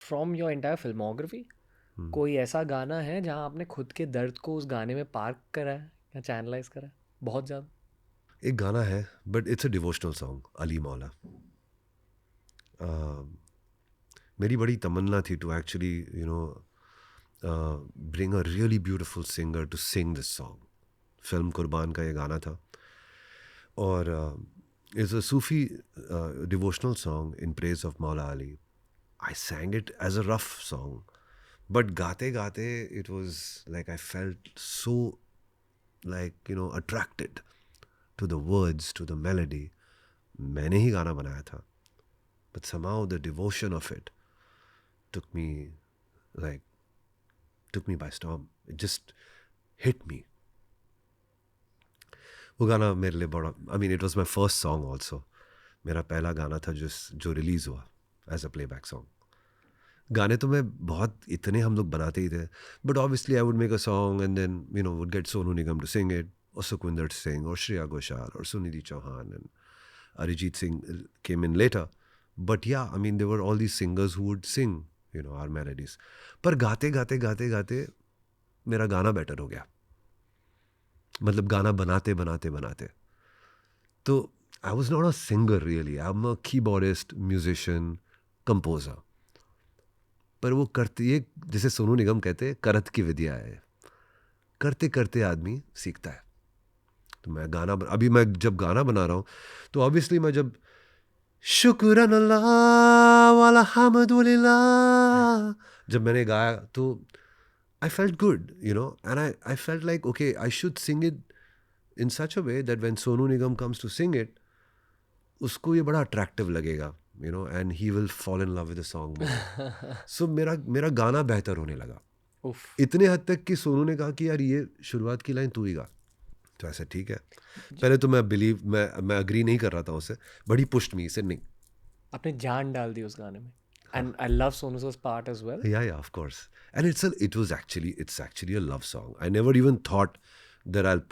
From your entire filmography कोई ऐसा गाना है जहाँ आपने खुद के दर्द को उस गाने में पार्क करा है या चैनलाइज करा है बहुत ज़्यादा? एक गाना है but it's a devotional song, Ali Maula. मेरी बड़ी तमन्ना थी to actually bring a really beautiful singer to sing this song. Film Qurbaan का ये गाना था और it's a Sufi devotional song in praise of Maula Ali. I sang it as a rough song, but गाते गाते it was like I felt so like attracted to the words, to the melody. मैंने ही गाना बनाया था, but somehow the devotion of it took me like took me by storm. It just hit me. वो गाना मेरे लिए बड़ा, I mean it was my first song also. मेरा पहला गाना था जो रिलीज़ हुआ एज अ प्लेबैक सॉन्ग। गाने तो मैं बहुत इतने हम लोग बनाते ही थे, but obviously I would make a song and then would get Sonu Nigam to sing it, और सुखविंदर सिंह और श्रेया घोषाल और Sunidhi Chauhan and Arijit Singh came in later. But yeah, I mean there were all these singers who would sing our melodies. पर गाते गाते गाते गाते मेरा गाना बेटर हो गया, मतलब गाना बनाते बनाते बनाते। तो I was not a singer really, I am a keyboardist, musician, composer. पर वो करते, ये जैसे सोनू निगम कहते हैं, करत की विद्या है, करते करते आदमी सीखता है। तो मैं अभी मैं जब गाना बना रहा हूँ तो ऑब्वियसली मैं जब शुक्रन अल्लाह वाला हम्दुलिल्लाह जब मैंने गाया तो I felt good and I felt like okay I should sing it in such a way that when Sonu Nigam comes to sing it, उसको ये बड़ा अट्रैक्टिव लगेगा, and he will fall in love with the song more. So मेरा गाना बेहतर होने लगा, उफ। इतने हद तक कि सोनू ने कहा कि यार ये शुरुआत की लाइन तू ही गा। तो ऐसा ठीक है। पहले तो मैं अग्री नहीं कर रहा था उससे, बड़ी पुश्ड मी से नहीं। आपने जान डाल दी उस गाने में। हाँ, and I love Sonu Sood part as well. yeah, of course. And it's actually a love song. I never even thought that I'll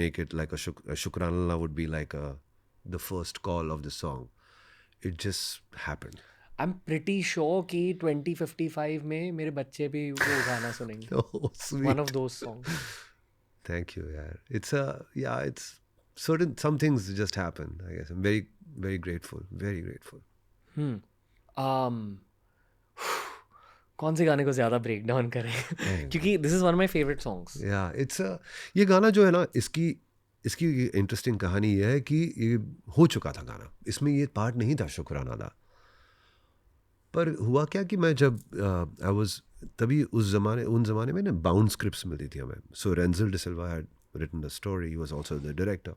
make it like a Shukranallah would be like the first call of the song. It just happened. I am pretty sure कि 2055 में मेरे बच्चे भी वो गाना सुनेंगे। Oh, one of sweet. Those songs. Thank you. It's some things just happen, I guess. I'm very, very grateful. Very grateful. कौन से गाने को ज़्यादा ब्रेक डाउन करें? क्योंकि this is one of my favourite songs. ये गाना जो है ना, इसकी इसकी इंटरेस्टिंग कहानी ये है कि ये हो चुका था गाना, इसमें ये पार्ट नहीं था शुक्राना दा। पर हुआ क्या कि मैं जब आई वाज तभी उन ज़माने में ना बाउंड स्क्रिप्ट्स मिलती थी हमें। So Rensil D'Silva had written the story, he was also the director.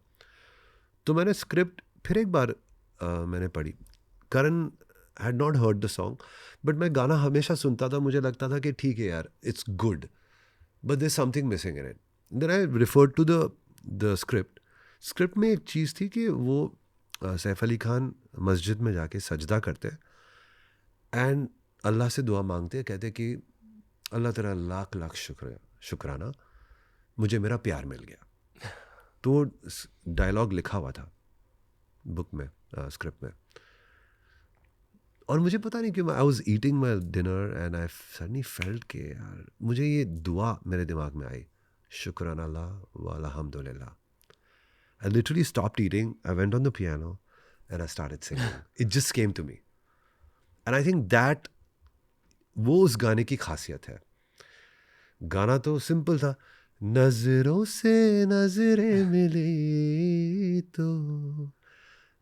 तो मैंने स्क्रिप्ट फिर एक बार मैंने पढ़ी। Karan had not heard the song, but मैं गाना हमेशा सुनता था, मुझे लगता था कि ठीक है यार, it's good, but there something missing in it. Then I referred to the script. Script में एक चीज़ थी कि वो सैफ अली खान मस्जिद में जाके सजदा करते एंड अल्लाह से दुआ मांगते, कहते कि अल्लाह तेरा लाख लाख शुक्राना, मुझे मेरा प्यार मिल गया। तो डायलॉग लिखा हुआ था बुक में, स्क्रिप्ट में। और मुझे पता नहीं क्यों, I was eating my dinner and I suddenly felt के यार मुझे ये दुआ मेरे दिमाग में आई, शुक्रान अल्लाह व अल्हम्दुलिल्लाह। I literally stopped eating, I went on the piano and I started singing. It just came to me. And I think that वो उस गाने की खासियत है। गाना तो सिंपल था, नजरों से नजरें मिली तो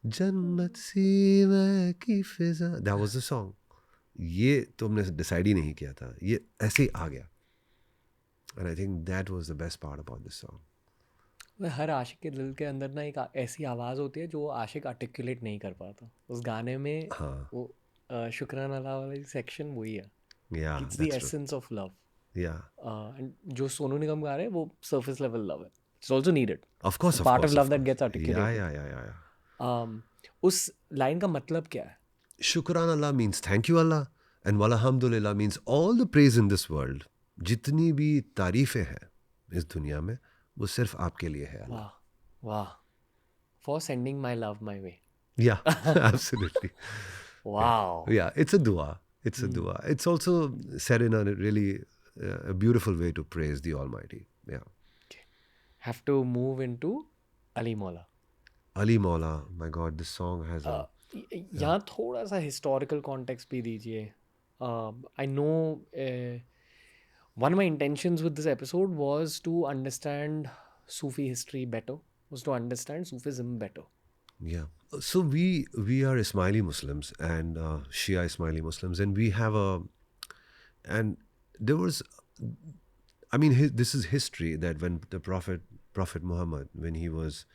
जन्नत सी महकी फिजा, दैट वाज द सॉन्ग। ये तो हमने डिसाइड ही नहीं किया था, ये ऐसे ही आ गया। And I think that was the best part about this song. हर आशिक के दिल के अंदर ना एक ऐसी आवाज़ होती है जो आशिक आर्टिकुलेट नहीं कर पाता। उस गाने में हाँ, वो शुक्रान अल्लाह वाली सेक्शन वही है। Yeah it's the that's true, essence of love. या जो सोनू निगम गा रहे हैं वो सरफेस लेवल लव है। It's also needed. Of course, of part of course, love of that course, gets articulated. या उस लाइन का मतलब क्या है? शुक्रान अल्लाह means thank you Allah, and वल्हम्दुलिल्लाह means all the praise in this world. जितनी भी तारीफ़ें हैं इस दुनिया में, वो सिर्फ आपके लिए है अल्लाह। वाह वाह। For sending my love my way. Yeah absolutely. Wow. Yeah, it's a dua. It's a dua. It's also said in a really a beautiful way to praise the Almighty. Yeah. Have to move into Ali Mola. Ali Maula, my God, this song has a. यहाँ थोड़ा सा historical context भी दीजिए. I know one of my intentions with this episode was to understand Sufi history better, was to understand Sufism better. Yeah. So we are Ismaili Muslims and Shia Ismaili Muslims, and we have and there was, I mean, this is history that when the Prophet Muhammad, when he was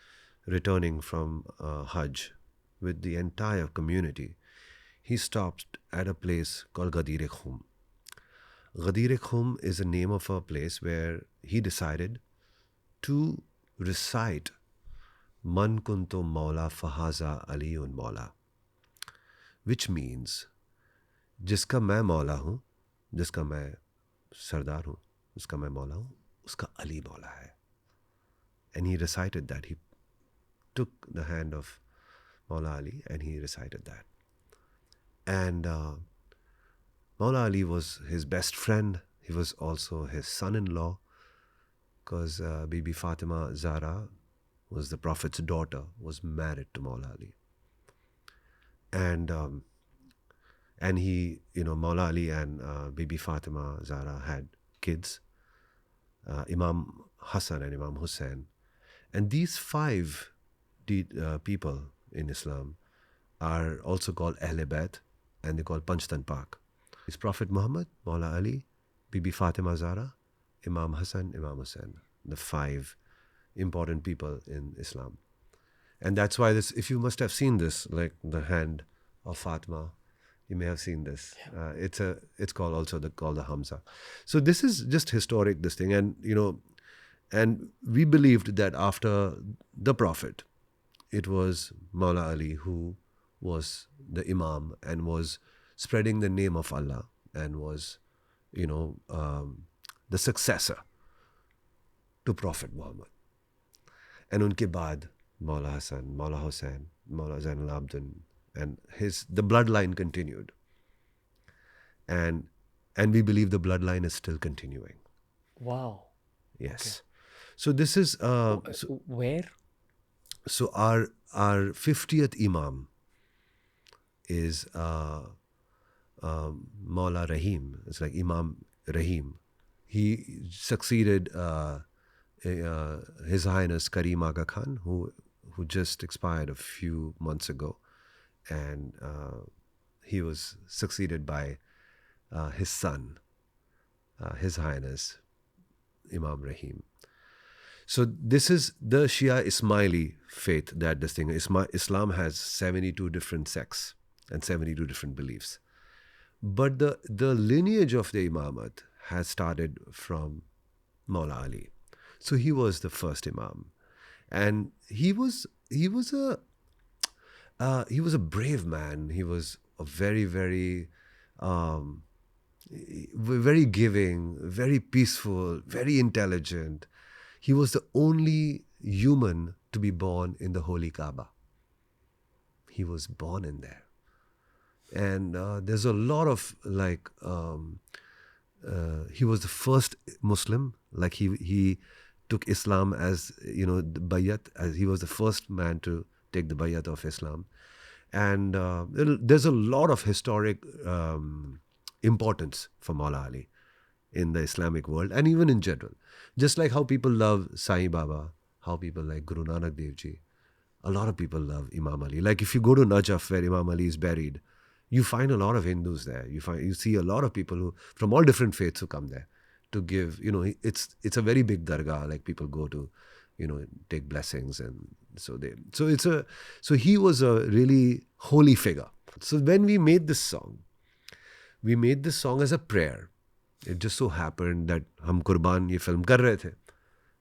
returning from Hajj with the entire community, he stopped at a place called Ghadir Khum. Ghadir Khum is the name of a place where he decided to recite Man kunto Maula Fahaza Aliyun Maula, which means जिसका मैं मौला हूँ, जिसका मैं सरदार हूँ, जिसका मैं मौला हूँ, उसका अली मौला है. And he recited that. He took the hand of Maula Ali and he recited that. And Maula Ali was his best friend. He was also his son-in-law, because Bibi Fatima Zahra was the Prophet's daughter, was married to Maula Ali. And he, Maula Ali and Bibi Fatima Zahra had kids, Imam Hassan and Imam Hussein. And these 5 people in Islam are also called Ahle Bayt, and they call Panchtan Pak. It's Prophet Muhammad, Maula Ali, Bibi Fatima Zahra, Imam Hassan, Imam Hussein, the 5 important people in Islam. And that's why this, if you must have seen this, like the hand of Fatima, you may have seen this. Yeah. It's called also called the Hamza. So this is just historic, this thing. And, and we believed that after the Prophet, it was Maula Ali who was the Imam and was spreading the name of Allah and was, the successor to Prophet Muhammad. And unke baad, Maula Hassan, Maula Hussain, Maula Zainul Abidin, and the bloodline continued. And we believe the bloodline is still continuing. Wow. Yes. Okay. So this is where? So our 50th Imam is Maula Rahim. It's like Imam Rahim. He succeeded His Highness Karim Aga Khan, who just expired a few months ago, and he was succeeded by his son, His Highness Imam Rahim. So this is the Shia Ismaili faith, that this thing. Islam has 72 different sects and 72 different beliefs. But the lineage of the Imamat has started from Maula Ali. So he was the first Imam. And he was a brave man. He was a very, very, very giving, very peaceful, very intelligent. He was the only human to be born in the Holy Kaaba. He was born in there. And there's a lot of he was the first Muslim. Like he took Islam as, the bayat, as he was the first man to take the bayat of Islam. And there's a lot of historic importance for Maula Ali in the Islamic world and even in general. Just like how people love Sai Baba, how people like Guru Nanak Dev Ji, a lot of people love Imam Ali. Like if you go to Najaf where Imam Ali is buried, you find a lot of Hindus there. You see a lot of people who from all different faiths who come there to give. It's a very big dargah. Like people go to, take blessings, and so he was a really holy figure. So when we made this song as a prayer. It just so happened that hum Qurban ye film kar rahe the,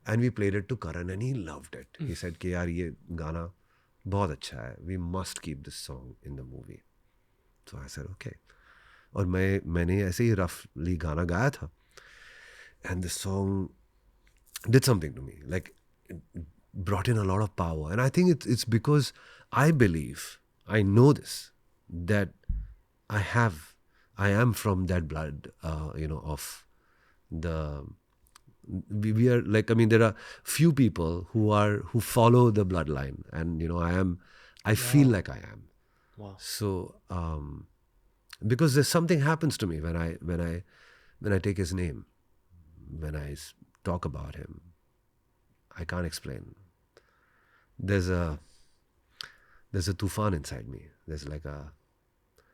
and we played it to Karan and he loved it. He said कि यार ये गाना बहुत अच्छा है. We must keep this song in the movie. So I said okay. और मैंने ऐसे ही roughly गाना गाया था, and the song did something to me. Like it brought in a lot of power, and I think it's because I believe, I know this, that I am from that blood, of the, we are like, I mean, there are few people who follow the bloodline, and I feel Wow. like I am. Wow. So, because there's something happens to me when I take his name, when I talk about him. I can't explain. There's a tufan inside me.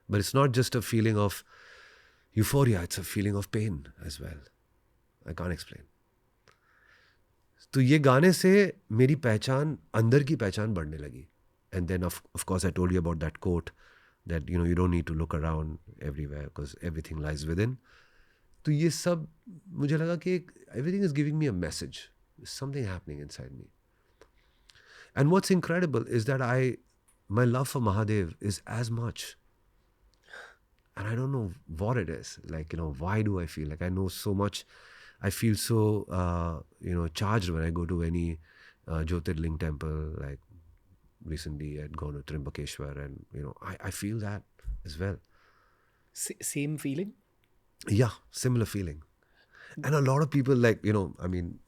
But it's not just a feeling of euphoria. It's a feeling of pain as well. I can't explain. तो ये गाने से मेरी पहचान, अंदर की पहचान बढ़ने लगी. And then of course I told you about that quote that you don't need to look around everywhere because everything lies within. तो ये सब मुझे लगा कि everything is giving me a message. There's something happening inside me. And what's incredible is that my love for Mahadev is as much. And I don't know what it is. Like, why do I feel like I know so much? I feel so, charged when I go to any Jyotirling temple. Like recently I'd gone to Trimbakeshwar, and, I feel that as well. Same feeling? Yeah, similar feeling. And a lot of people, like, I mean,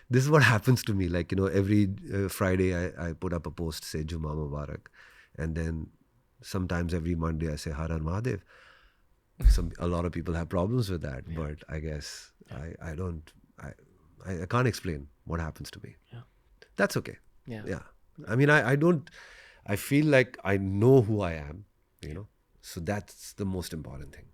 this is what happens to me. Like, every Friday I put up a post, say Juma Mubarak. And then sometimes every Monday I say Har Har Mahadev. A lot of people have problems with that, but I guess I don't, I can't explain what happens to me. Yeah. That's okay. Yeah. Yeah. I mean, I don't, I feel like I know who I am, so that's the most important thing.